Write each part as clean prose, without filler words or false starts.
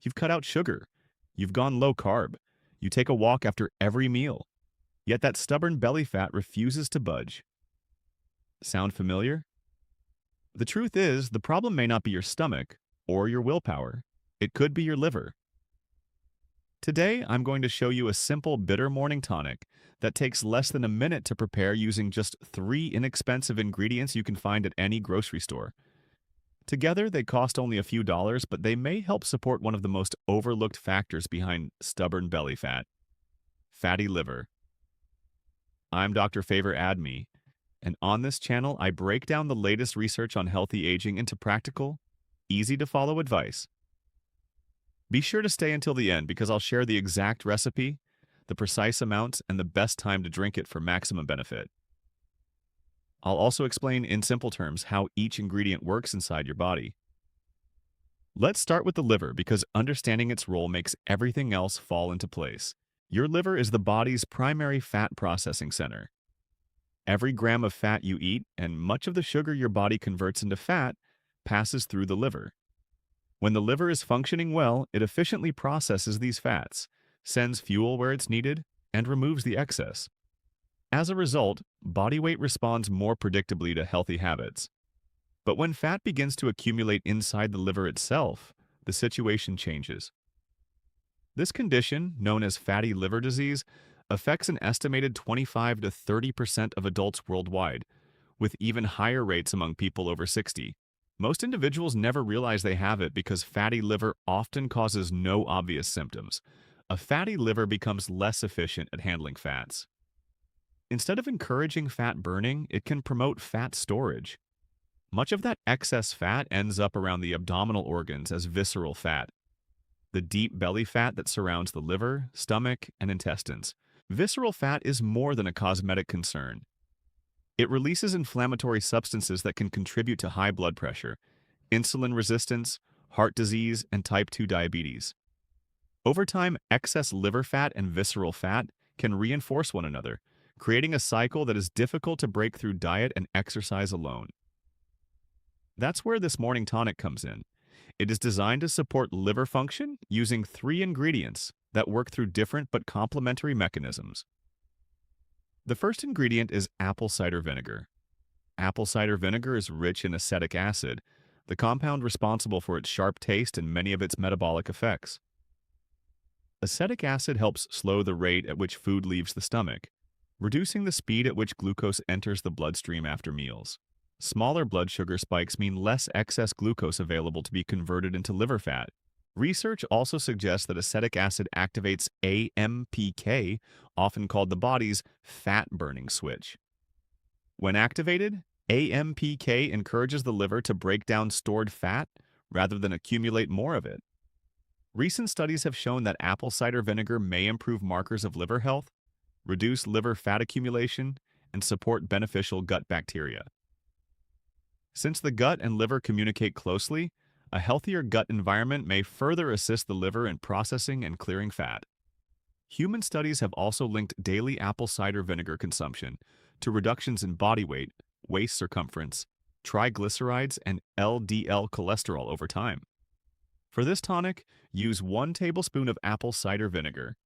You've cut out sugar. You've gone low carb. You take a walk after every meal. Yet that stubborn belly fat refuses to budge. Sound familiar? The truth is, the problem may not be your stomach or your willpower. It could be your liver. Today, I'm going to show you a simple bitter morning tonic that takes less than a minute to prepare using just 3 inexpensive ingredients you can find at any grocery store. Together, they cost only a few dollars, but they may help support one of the most overlooked factors behind stubborn belly fat: fatty liver. I'm Dr. Favor Adme, and on this channel, I break down the latest research on healthy aging into practical, easy-to-follow advice. Be sure to stay until the end because I'll share the exact recipe, the precise amounts, and the best time to drink it for maximum benefit. I'll also explain in simple terms how each ingredient works inside your body. Let's start with the liver because understanding its role makes everything else fall into place. Your liver is the body's primary fat processing center. Every gram of fat you eat and much of the sugar your body converts into fat passes through the liver. When the liver is functioning well, it efficiently processes these fats, sends fuel where it's needed, and removes the excess. As a result, body weight responds more predictably to healthy habits. But when fat begins to accumulate inside the liver itself, the situation changes. This condition, known as fatty liver disease, affects an estimated 25 to 30% of adults worldwide, with even higher rates among people over 60. Most individuals never realize they have it because fatty liver often causes no obvious symptoms. A fatty liver becomes less efficient at handling fats. Instead of encouraging fat burning, it can promote fat storage. Much of that excess fat ends up around the abdominal organs as visceral fat, the deep belly fat that surrounds the liver, stomach, and intestines. Visceral fat is more than a cosmetic concern. It releases inflammatory substances that can contribute to high blood pressure, insulin resistance, heart disease, and type 2 diabetes. Over time, excess liver fat and visceral fat can reinforce one another, creating a cycle that is difficult to break through diet and exercise alone. That's where this morning tonic comes in. It is designed to support liver function using 3 ingredients that work through different but complementary mechanisms. The first ingredient is apple cider vinegar. Apple cider vinegar is rich in acetic acid, the compound responsible for its sharp taste and many of its metabolic effects. Acetic acid helps slow the rate at which food leaves the stomach, reducing the speed at which glucose enters the bloodstream after meals. Smaller blood sugar spikes mean less excess glucose available to be converted into liver fat. Research also suggests that acetic acid activates AMPK, often called the body's fat-burning switch. When activated, AMPK encourages the liver to break down stored fat rather than accumulate more of it. Recent studies have shown that apple cider vinegar may improve markers of liver health, reduce liver fat accumulation, and support beneficial gut bacteria. Since the gut and liver communicate closely, a healthier gut environment may further assist the liver in processing and clearing fat. Human studies have also linked daily apple cider vinegar consumption to reductions in body weight, waist circumference, triglycerides, and LDL cholesterol over time. For this tonic, use 1 tablespoon of apple cider vinegar.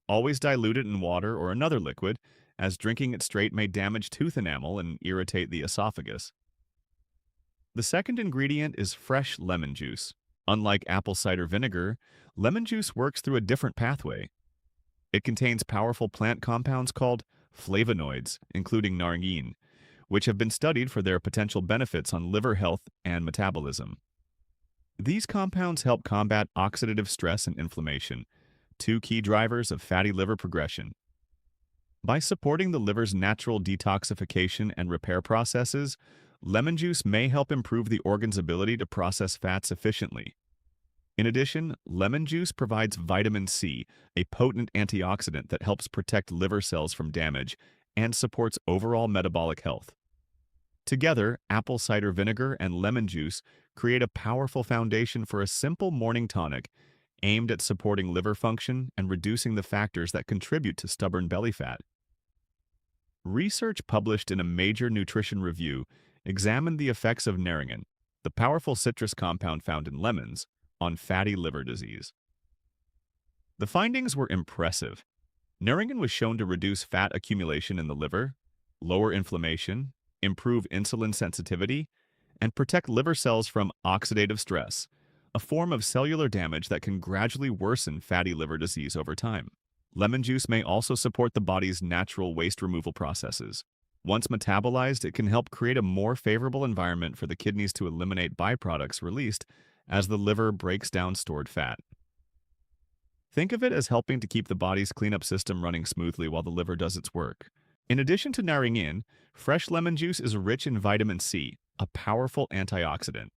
Always dilute it in water or another liquid, as drinking it straight may damage tooth enamel and irritate the esophagus. The second ingredient is fresh lemon juice. Unlike apple cider vinegar, lemon juice works through a different pathway. It contains powerful plant compounds called flavonoids, including nargine, which have been studied for their potential benefits on liver health and metabolism. These compounds help combat oxidative stress and inflammation, 2 key drivers of fatty liver progression. By supporting the liver's natural detoxification and repair processes, lemon juice may help improve the organ's ability to process fats efficiently. In addition, lemon juice provides vitamin C, a potent antioxidant that helps protect liver cells from damage and supports overall metabolic health. Together, apple cider vinegar and lemon juice create a powerful foundation for a simple morning tonic aimed at supporting liver function and reducing the factors that contribute to stubborn belly fat. Research published in a major nutrition review examined the effects of naringin, the powerful citrus compound found in lemons, on fatty liver disease. The findings were impressive. Naringen was shown to reduce fat accumulation in the liver, lower inflammation, improve insulin sensitivity, and protect liver cells from oxidative stress, a form of cellular damage that can gradually worsen fatty liver disease over time. Lemon juice may also support the body's natural waste removal processes. Once metabolized, it can help create a more favorable environment for the kidneys to eliminate byproducts released as the liver breaks down stored fat. Think of it as helping to keep the body's cleanup system running smoothly while the liver does its work. In addition to naringen, fresh lemon juice is rich in vitamin C, a powerful antioxidant.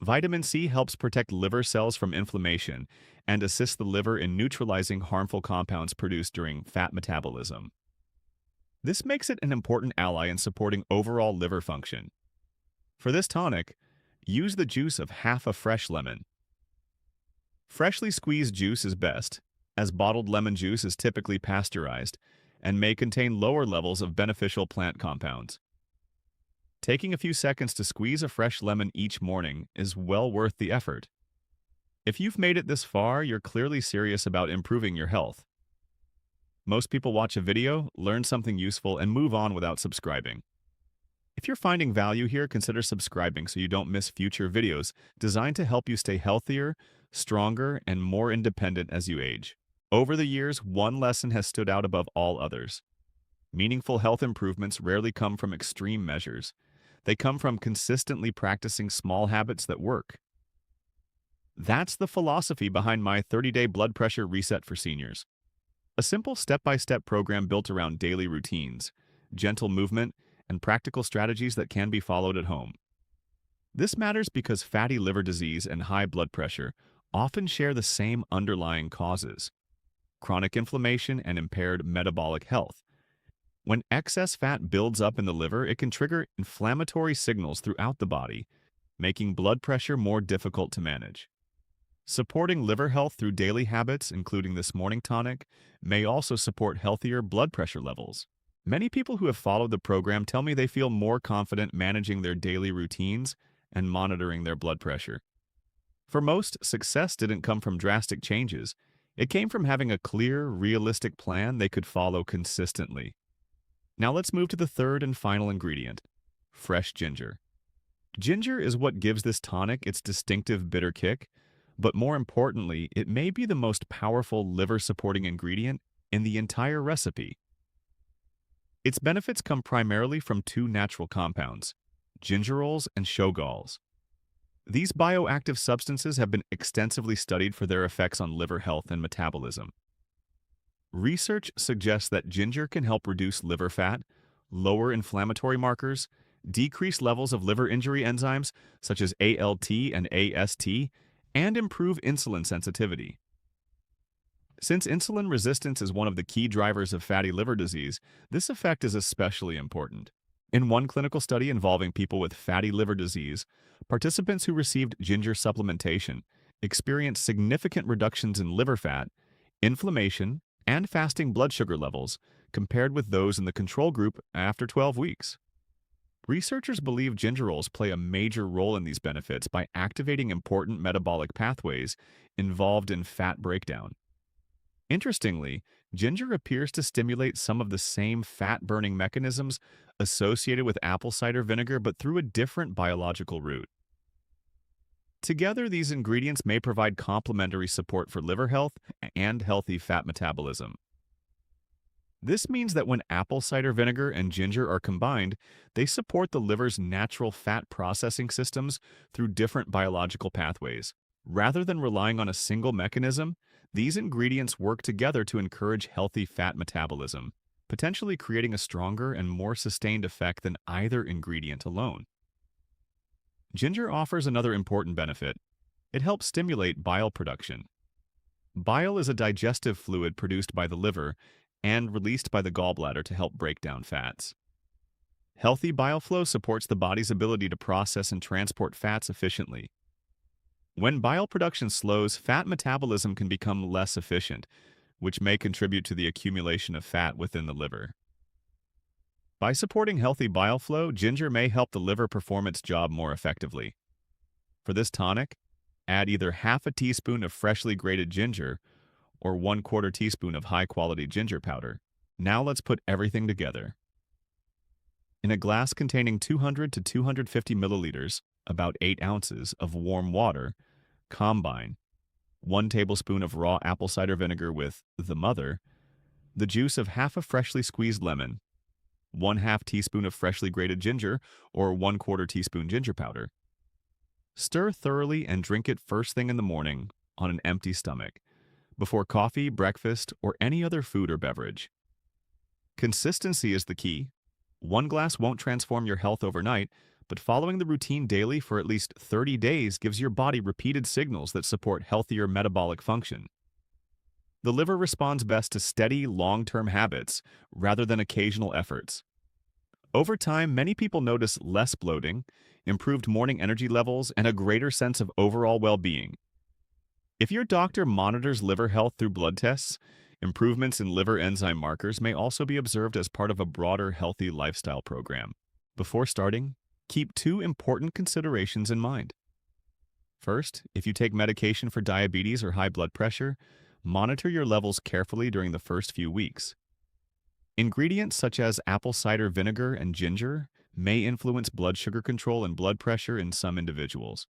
Vitamin C helps protect liver cells from inflammation and assists the liver in neutralizing harmful compounds produced during fat metabolism. This makes it an important ally in supporting overall liver function. For this tonic, use the juice of half a fresh lemon. Freshly squeezed juice is best, as bottled lemon juice is typically pasteurized and may contain lower levels of beneficial plant compounds. Taking a few seconds to squeeze a fresh lemon each morning is well worth the effort. If you've made it this far, you're clearly serious about improving your health. Most people watch a video, learn something useful, and move on without subscribing. If you're finding value here, consider subscribing so you don't miss future videos designed to help you stay healthier, stronger, and more independent as you age. Over the years, one lesson has stood out above all others. Meaningful health improvements rarely come from extreme measures. They come from consistently practicing small habits that work. That's the philosophy behind my 30-day blood pressure reset for seniors. A simple step-by-step program built around daily routines, gentle movement, and practical strategies that can be followed at home. This matters because fatty liver disease and high blood pressure often share the same underlying causes: chronic inflammation and impaired metabolic health. When excess fat builds up in the liver, it can trigger inflammatory signals throughout the body, making blood pressure more difficult to manage. Supporting liver health through daily habits, including this morning tonic, may also support healthier blood pressure levels. Many people who have followed the program tell me they feel more confident managing their daily routines and monitoring their blood pressure. For most, success didn't come from drastic changes. It came from having a clear, realistic plan they could follow consistently. Now let's move to the third and final ingredient: fresh ginger. Ginger is what gives this tonic its distinctive bitter kick, but more importantly, it may be the most powerful liver-supporting ingredient in the entire recipe. Its benefits come primarily from two natural compounds: gingerols and shogalls. These bioactive substances have been extensively studied for their effects on liver health and metabolism. Research suggests that ginger can help reduce liver fat, lower inflammatory markers, decrease levels of liver injury enzymes such as ALT and AST, and improve insulin sensitivity. Since insulin resistance is one of the key drivers of fatty liver disease, this effect is especially important. In one clinical study involving people with fatty liver disease, participants who received ginger supplementation experienced significant reductions in liver fat, inflammation, and fasting blood sugar levels compared with those in the control group after 12 weeks. Researchers believe gingerols play a major role in these benefits by activating important metabolic pathways involved in fat breakdown. Interestingly, ginger appears to stimulate some of the same fat-burning mechanisms associated with apple cider vinegar, but through a different biological route. Together, these ingredients may provide complementary support for liver health and healthy fat metabolism. This means that when apple cider vinegar and ginger are combined, they support the liver's natural fat processing systems through different biological pathways. Rather than relying on a single mechanism, these ingredients work together to encourage healthy fat metabolism, potentially creating a stronger and more sustained effect than either ingredient alone. Ginger offers another important benefit. It helps stimulate bile production. Bile is a digestive fluid produced by the liver and released by the gallbladder to help break down fats. Healthy bile flow supports the body's ability to process and transport fats efficiently. When bile production slows, fat metabolism can become less efficient, which may contribute to the accumulation of fat within the liver. By supporting healthy bile flow, ginger may help the liver perform its job more effectively. For this tonic, Add either half a teaspoon of freshly grated ginger or 1/4 teaspoon of high-quality ginger powder. Now let's put everything together. In a glass containing 200 to 250 milliliters, about 8 ounces, of warm water, combine 1 tablespoon of raw apple cider vinegar with the mother, the juice of half a freshly squeezed lemon, 1/2 teaspoon of freshly grated ginger or 1/4 teaspoon ginger powder. Stir thoroughly and drink it first thing in the morning on an empty stomach, before coffee, breakfast, or any other food or beverage. Consistency is the key. One glass won't transform your health overnight, but following the routine daily for at least 30 days gives your body repeated signals that support healthier metabolic function. The liver responds best to steady, long-term habits rather than occasional efforts. Over time, many people notice less bloating, improved morning energy levels, and a greater sense of overall well-being. If your doctor monitors liver health through blood tests, improvements in liver enzyme markers may also be observed as part of a broader healthy lifestyle program. Before starting, keep 2 important considerations in mind. First, if you take medication for diabetes or high blood pressure, monitor your levels carefully during the first few weeks. Ingredients such as apple cider vinegar and ginger may influence blood sugar control and blood pressure in some individuals.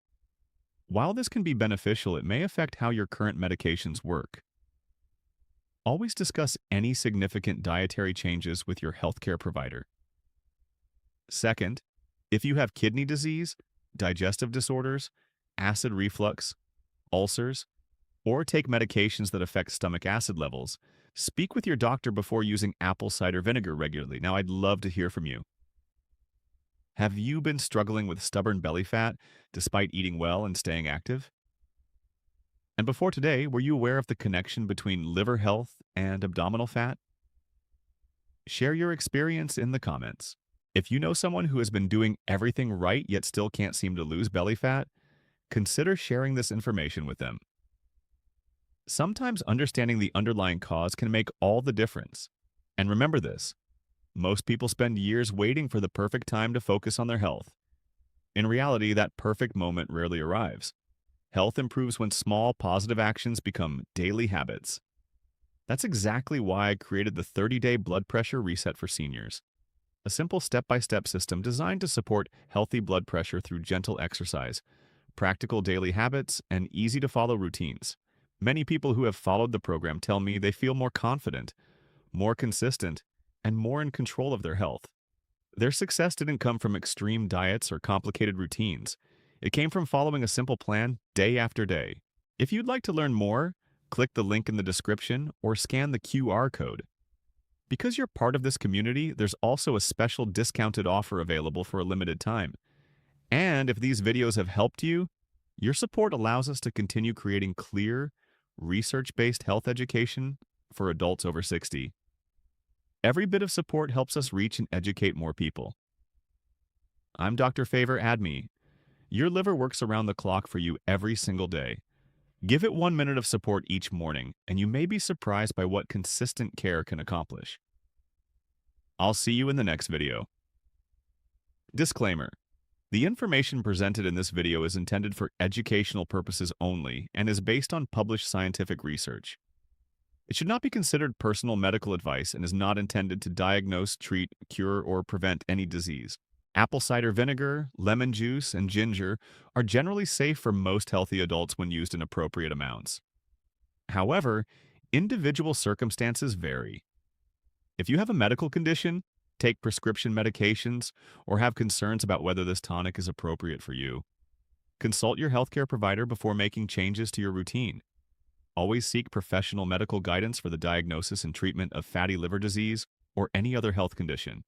While this can be beneficial, it may affect how your current medications work. Always discuss any significant dietary changes with your healthcare provider. Second, if you have kidney disease, digestive disorders, acid reflux, ulcers, or take medications that affect stomach acid levels, speak with your doctor before using apple cider vinegar regularly. Now, I'd love to hear from you. Have you been struggling with stubborn belly fat despite eating well and staying active? And before today, were you aware of the connection between liver health and abdominal fat? Share your experience in the comments. If you know someone who has been doing everything right yet still can't seem to lose belly fat, consider sharing this information with them. Sometimes understanding the underlying cause can make all the difference. And remember this, most people spend years waiting for the perfect time to focus on their health. In reality, that perfect moment rarely arrives. Health improves when small, positive actions become daily habits. That's exactly why I created the 30-day blood pressure reset for seniors. A simple step-by-step system designed to support healthy blood pressure through gentle exercise, practical daily habits, and easy-to-follow routines. Many people who have followed the program tell me they feel more confident, more consistent, and more in control of their health. Their success didn't come from extreme diets or complicated routines. It came from following a simple plan day after day. If you'd like to learn more, click the link in the description or scan the QR code. Because you're part of this community, there's also a special discounted offer available for a limited time. And if these videos have helped you, your support allows us to continue creating clear, research-based health education for adults over 60. Every bit of support helps us reach and educate more people. I'm Dr. Favor Adme. Your liver works around the clock for you every single day. Give it 1 minute of support each morning, and you may be surprised by what consistent care can accomplish. I'll see you in the next video. Disclaimer: the information presented in this video is intended for educational purposes only and is based on published scientific research. It should not be considered personal medical advice and is not intended to diagnose, treat, cure, or prevent any disease. Apple cider vinegar, lemon juice, and ginger are generally safe for most healthy adults when used in appropriate amounts. However, individual circumstances vary. If you have a medical condition, take prescription medications, or have concerns about whether this tonic is appropriate for you, consult your healthcare provider before making changes to your routine. Always seek professional medical guidance for the diagnosis and treatment of fatty liver disease or any other health condition.